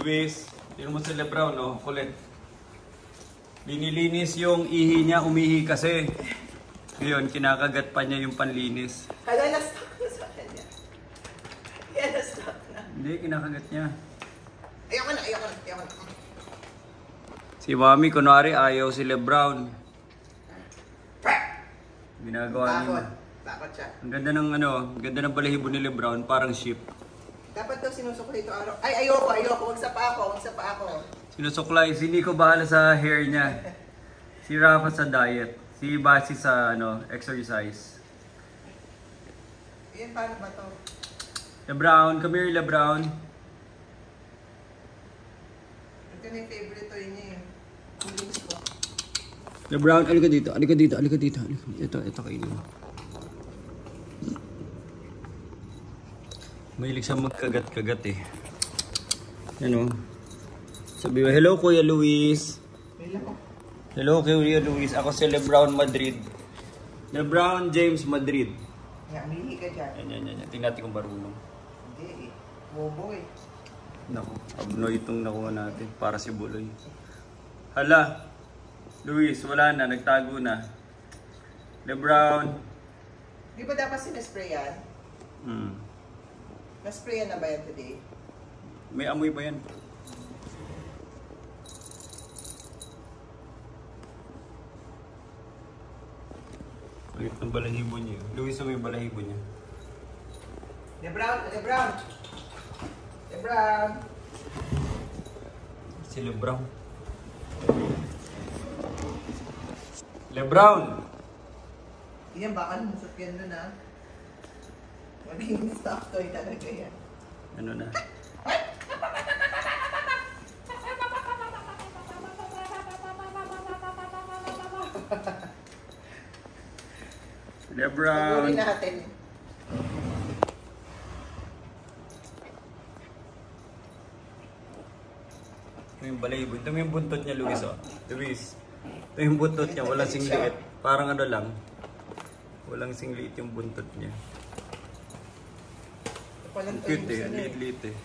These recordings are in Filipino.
Luis, yun mo si Lebron, no? Kulit. Linilinis yung ihi niya, umihi kasi. Ngayon, kinakagat pa niya yung panlinis. Hala, na-stop na sa kanya. Yan, na-stop na. Hindi, kinakagat niya. Ayoko na. Si Mami, kunwari, ayaw si Lebron. Ginagawa niya. Takot siya. Ang ganda ng ang ganda ng balahibo ni Lebron, parang ship. Dapat daw sinusukli ito araw. Ay, ayoko. Wag sa pa ako. Sinusuklay, si Nico bahala sa hair niya. Si Rafa sa diet. Si Basi sa exercise. Yan, paano ba to? Lebron, come here Lebron. Ito na yung favorite toy niya eh. Kulis ko. Lebron, alika dito. Ito kainin mo. Mahilig siya magkagat-kagat eh. Sabi mo, hello Kuya Luis. Hello Kuya Luis. Ako si Lebron Madrid. Lebron James Madrid. Yan, mihi ka dyan. Yan. Tingnan natin kung marunong. Hindi eh. Bobo eh. Naku, abnoy itong nakuha natin. Para si Buloy. Hala. Luis, wala na. Nagtago na. Lebron. Di ba dapat sinasprayan? Nasprayan na ba yan today? May amoy ba yan? Kulit ng balahibo niya. Luis, may balahibo niya. Lebron! Si Lebron. Lebron! Yan, baka lumusot yan doon ha. Maging stock toy talaga yan. Ano na? Lebron! Paguli natin. Ito yung balahibo. Ito yung buntot niya, Luis. Oh. Luis. Ito yung buntot niya. Walang singliit. Parang lang. Walang singliit yung buntot niya. Walang Cute eh. Liit-liit eh.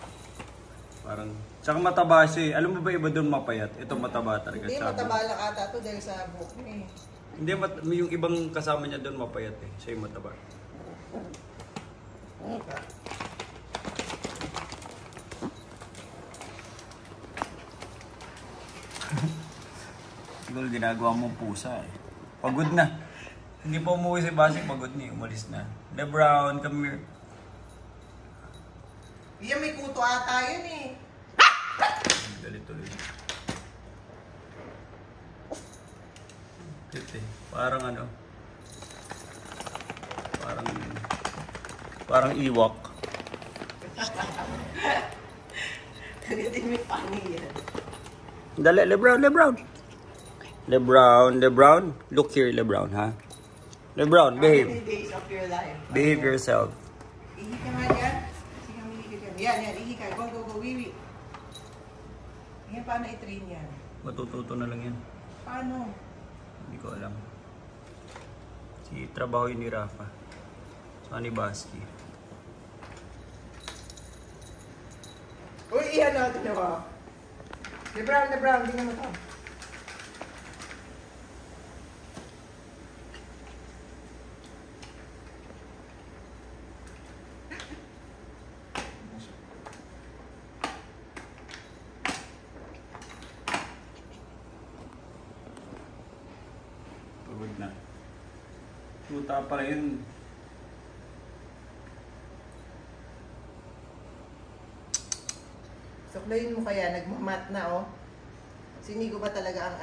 Parang... Tsaka mataba siya eh. Alam mo ba iba doon mapayat? Ito mataba talaga. Hindi, mataba lang ata ito dahil sa buhok niya eh. Hindi, yung ibang kasama niya doon mapayat eh. Siya yung mataba. Siguro ginagawa mong pusa eh. Pagod na. Hindi pa umuwi si Basik, pagod niya. Umalis na. Lebron, come here. Yan, may kuto ata yun eh. Dali tuloy. Cute eh. Parang Parang iwak. Tagatin may pani yan. Dali, Lebron. Look here, Lebron, ha? Lebron, behave. How many days of your life? Behave yourself. Ihi ka nga dyan. Sige, ihi ka dyan. Yan, ihi ka. Go, wiwi. Yan, paano i-train yan? Matututo na lang yan. Paano? Hindi ko alam. Trabaho yun ni Rafa. Ni Baski. Uy, iyan natin na ba? Lebron, hindi naman ito. Pagod na. Tuta pala yun. Suklayin mo kaya, nagmamat na oh. Sinigo ba talaga ang